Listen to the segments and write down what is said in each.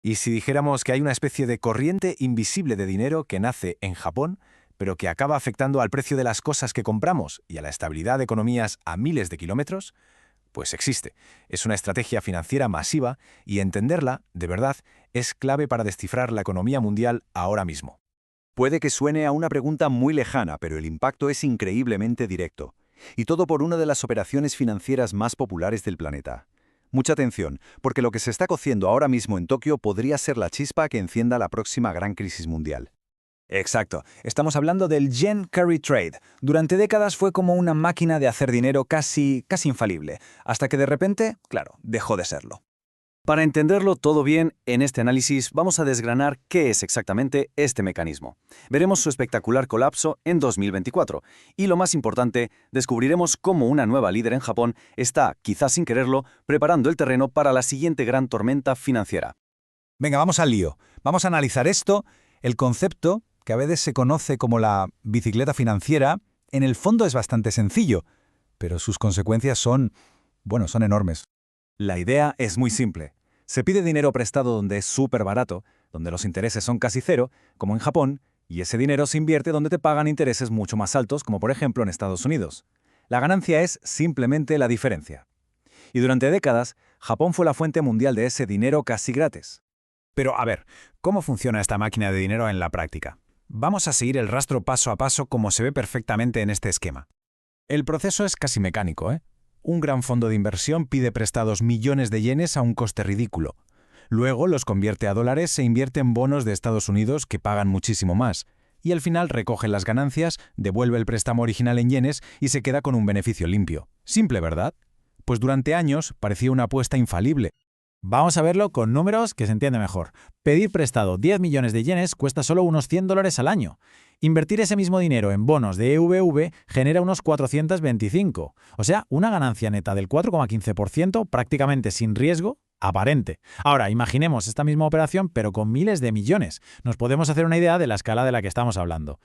¿Y si dijéramos que hay una especie de corriente invisible de dinero que nace en Japón, pero que acaba afectando al precio de las cosas que compramos y a la estabilidad de economías a miles de kilómetros? Pues existe. Es una estrategia financiera masiva y entenderla, de verdad, es clave para descifrar la economía mundial ahora mismo. Puede que suene a una pregunta muy lejana, pero el impacto es increíblemente directo. Y todo por una de las operaciones financieras más populares del planeta. Mucha atención, porque lo que se está cociendo ahora mismo en Tokio podría ser la chispa que encienda la próxima gran crisis mundial. Exacto. Estamos hablando del yen carry trade. Durante décadas fue como una máquina de hacer dinero casi infalible, hasta que de repente, claro, dejó de serlo. Para entenderlo todo bien, en este análisis vamos a desgranar qué es exactamente este mecanismo. Veremos su espectacular colapso en 2024 y, lo más importante, descubriremos cómo una nueva líder en Japón está, quizás sin quererlo, preparando el terreno para la siguiente gran tormenta financiera. Venga, vamos al lío. Vamos a analizar esto. El concepto, que a veces se conoce como la bicicleta financiera, en el fondo es bastante sencillo, pero sus consecuencias son enormes. La idea es muy simple. Se pide dinero prestado donde es súper barato, donde los intereses son casi cero, como en Japón, y ese dinero se invierte donde te pagan intereses mucho más altos, como por ejemplo en Estados Unidos. La ganancia es simplemente la diferencia. Y durante décadas, Japón fue la fuente mundial de ese dinero casi gratis. Pero a ver, ¿cómo funciona esta máquina de dinero en la práctica? Vamos a seguir el rastro paso a paso como se ve perfectamente en este esquema. El proceso es casi mecánico, ¿eh? Un gran fondo de inversión pide prestados millones de yenes a un coste ridículo. Luego los convierte a dólares e invierte en bonos de Estados Unidos que pagan muchísimo más. Y al final recoge las ganancias, devuelve el préstamo original en yenes y se queda con un beneficio limpio. Simple, ¿verdad? Pues durante años parecía una apuesta infalible. Vamos a verlo con números que se entiende mejor. Pedir prestado 10 millones de yenes cuesta solo unos $100 al año. Invertir ese mismo dinero en bonos de EVV genera unos 425, o sea, una ganancia neta del 4,15% prácticamente sin riesgo aparente. Ahora, imaginemos esta misma operación pero con miles de millones. Nos podemos hacer una idea de la escala de la que estamos hablando.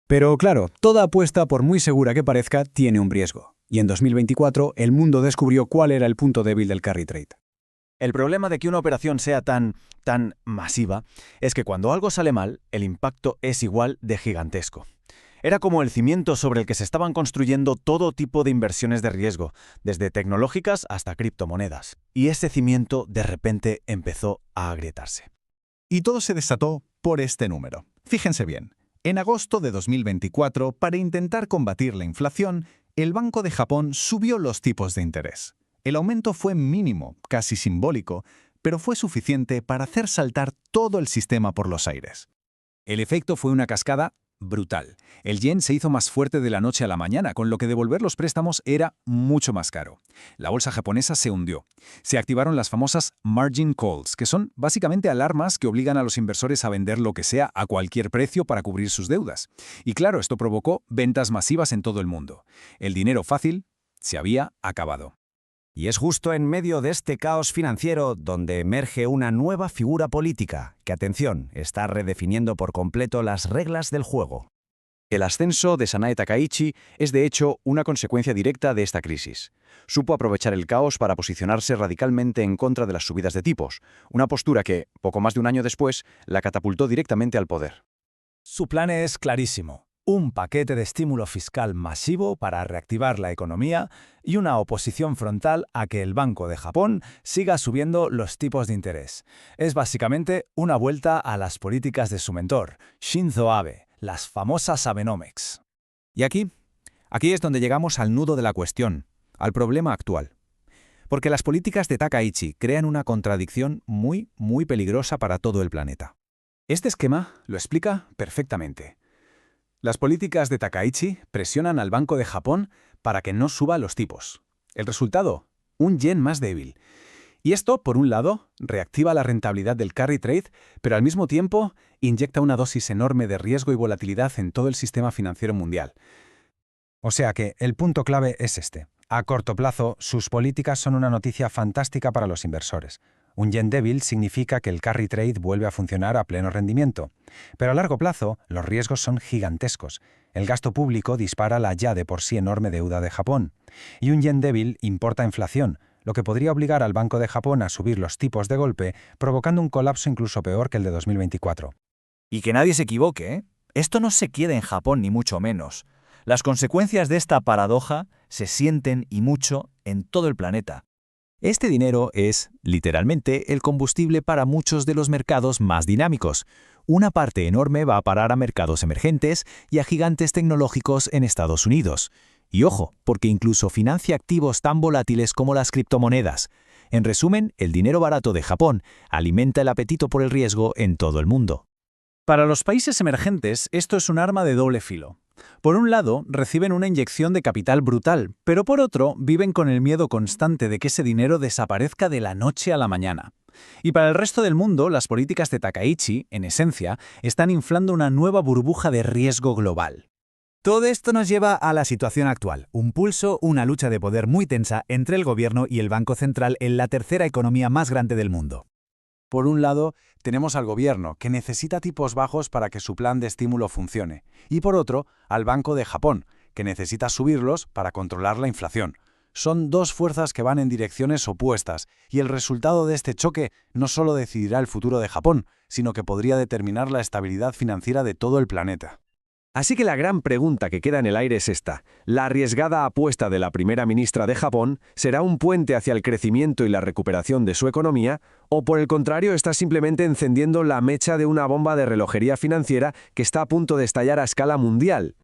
Pero claro, toda apuesta, por muy segura que parezca, tiene un riesgo. Y en 2024 el mundo descubrió cuál era el punto débil del carry trade. El problema de que una operación sea tan masiva es que cuando algo sale mal, el impacto es igual de gigantesco. Era como el cimiento sobre el que se estaban construyendo todo tipo de inversiones de riesgo, desde tecnológicas hasta criptomonedas. Y ese cimiento de repente empezó a agrietarse. Y todo se desató por este número. Fíjense bien, en agosto de 2024, para intentar combatir la inflación, el Banco de Japón subió los tipos de interés. El aumento fue mínimo, casi simbólico, pero fue suficiente para hacer saltar todo el sistema por los aires. El efecto fue una cascada brutal. El yen se hizo más fuerte de la noche a la mañana, con lo que devolver los préstamos era mucho más caro. La bolsa japonesa se hundió. Se activaron las famosas margin calls, que son básicamente alarmas que obligan a los inversores a vender lo que sea a cualquier precio para cubrir sus deudas. Y claro, esto provocó ventas masivas en todo el mundo. El dinero fácil se había acabado. Y es justo en medio de este caos financiero donde emerge una nueva figura política que, atención, está redefiniendo por completo las reglas del juego. El ascenso de Sanae Takaichi es de hecho una consecuencia directa de esta crisis. Supo aprovechar el caos para posicionarse radicalmente en contra de las subidas de tipos, una postura que, poco más de un año después, la catapultó directamente al poder. Su plan es clarísimo. Un paquete de estímulo fiscal masivo para reactivar la economía y una oposición frontal a que el Banco de Japón siga subiendo los tipos de interés. Es básicamente una vuelta a las políticas de su mentor, Shinzo Abe, las famosas Abenomics. Y aquí es donde llegamos al nudo de la cuestión, al problema actual. Porque las políticas de Takaichi crean una contradicción muy peligrosa para todo el planeta. Este esquema lo explica perfectamente. Las políticas de Takaichi presionan al Banco de Japón para que no suba los tipos. El resultado, un yen más débil. Y esto, por un lado, reactiva la rentabilidad del carry trade, pero al mismo tiempo inyecta una dosis enorme de riesgo y volatilidad en todo el sistema financiero mundial. O sea que el punto clave es este. A corto plazo, sus políticas son una noticia fantástica para los inversores. Un yen débil significa que el carry trade vuelve a funcionar a pleno rendimiento. Pero a largo plazo, los riesgos son gigantescos. El gasto público dispara la ya de por sí enorme deuda de Japón. Y un yen débil importa inflación, lo que podría obligar al Banco de Japón a subir los tipos de golpe, provocando un colapso incluso peor que el de 2024. Y que nadie se equivoque, ¿eh? Esto no se queda en Japón ni mucho menos. Las consecuencias de esta paradoja se sienten y mucho en todo el planeta. Este dinero es, literalmente, el combustible para muchos de los mercados más dinámicos. Una parte enorme va a parar a mercados emergentes y a gigantes tecnológicos en Estados Unidos. Y ojo, porque incluso financia activos tan volátiles como las criptomonedas. En resumen, el dinero barato de Japón alimenta el apetito por el riesgo en todo el mundo. Para los países emergentes, esto es un arma de doble filo. Por un lado, reciben una inyección de capital brutal, pero por otro, viven con el miedo constante de que ese dinero desaparezca de la noche a la mañana. Y para el resto del mundo, las políticas de Takaichi, en esencia, están inflando una nueva burbuja de riesgo global. Todo esto nos lleva a la situación actual, un pulso, una lucha de poder muy tensa entre el gobierno y el Banco Central en la tercera economía más grande del mundo. Por un lado, tenemos al gobierno, que necesita tipos bajos para que su plan de estímulo funcione, y por otro, al Banco de Japón, que necesita subirlos para controlar la inflación. Son dos fuerzas que van en direcciones opuestas, y el resultado de este choque no solo decidirá el futuro de Japón, sino que podría determinar la estabilidad financiera de todo el planeta. Así que la gran pregunta que queda en el aire es esta. ¿La arriesgada apuesta de la primera ministra de Japón será un puente hacia el crecimiento y la recuperación de su economía? ¿O por el contrario está simplemente encendiendo la mecha de una bomba de relojería financiera que está a punto de estallar a escala mundial?